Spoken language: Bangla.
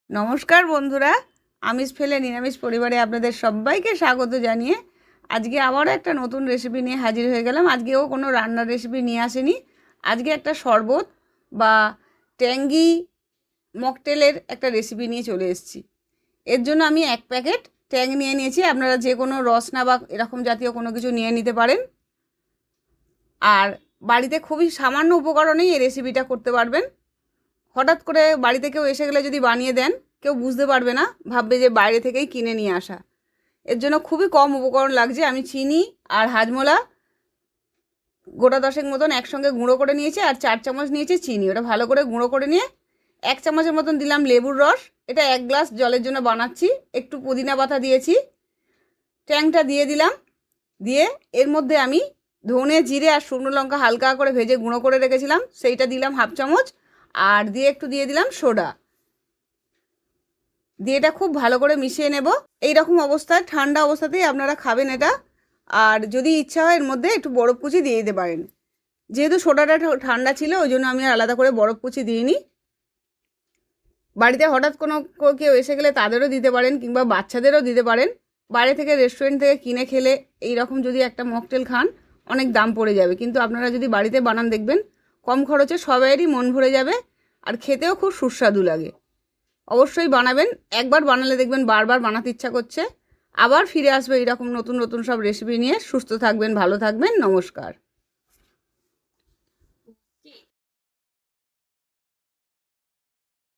নমস্কার বন্ধুরা, আমিষ ফেলে নিরামিষ পরিবারে আপনাদের সবাইকে স্বাগত জানিয়ে আজকে আবারও একটা নতুন রেসিপি নিয়ে হাজির হয়ে গেলাম। আজকেও কোনো রান্নার রেসিপি নিয়ে আসেনি, আজকে একটা শরবত বা ট্যাঙ্গি মকটেলের একটা রেসিপি নিয়ে চলে এসেছি। এর জন্য আমি 1 প্যাকেট ট্যাং নিয়ে নিয়েছি। আপনারা যে কোনো রসনা বা এরকম জাতীয় কোনো কিছু নিয়ে নিতে পারেন। আর বাড়িতে খুবই সামান্য উপকরণেই এই রেসিপিটা করতে পারবেন। হঠাৎ করে বাড়িতে কেউ এসে গেলে যদি বানিয়ে দেন, কেউ বুঝতে পারবে না, ভাববে যে বাইরে থেকেই কিনে নিয়ে আসা। এর জন্য খুবই কম উপকরণ লাগছে। আমি চিনি আর হাজমোলা গোটা 10 মতন একসঙ্গে গুঁড়ো করে নিয়েছি, আর 4 চামচ নিয়েছি চিনি। ওটা ভালো করে গুঁড়ো করে নিয়ে 1 চামচের মতন দিলাম লেবুর রস। এটা 1 গ্লাস জলের জন্য বানাচ্ছি। একটু পুদিনা পাতা দিয়েছি, ট্যাংটা দিয়ে দিলাম। দিয়ে এর মধ্যে আমি ধনে, জিরে আর শুকনো লঙ্কা হালকা করে ভেজে গুঁড়ো করে রেখেছিলাম, সেইটা দিলাম 1/2 চামচ। আর দিয়ে একটু দিয়ে দিলাম সোডা। দিয়ে এটা খুব ভালো করে মিশিয়ে নেব। এই রকম অবস্থায়, ঠান্ডা অবস্থাতেই আপনারা খাবেন এটা। আর যদি ইচ্ছা হয় এর মধ্যে একটু বরফ কুচি দিয়ে দিতে পারেন। যেহেতু সোডাটা ঠান্ডা ছিল, ওই জন্য আমি আলাদা করে বরফ কুচি দিইনি। বাড়িতে হঠাৎ কোনো কেউ এসে গেলে তাদেরও দিতে পারেন, কিংবা বাচ্চাদেরও দিতে পারেন। বাইরে থেকে, রেস্টুরেন্ট থেকে কিনে খেলে এই রকম যদি একটা মকটেল খান, অনেক দাম পড়ে যাবে। কিন্তু আপনারা যদি বাড়িতে বানান, দেখবেন কম খরচে সবাইয়েরই মন ভরে যাবে, আর খেতেও খুব সুস্বাদু লাগে। অবশ্যই বানাবেন। একবার বানালে দেখবেন বারবার বানাতে ইচ্ছা করছে। আবার ফিরে আসবে এইরকম নতুন নতুন সব রেসিপি নিয়ে। সুস্থ থাকবেন, ভালো থাকবেন। নমস্কার।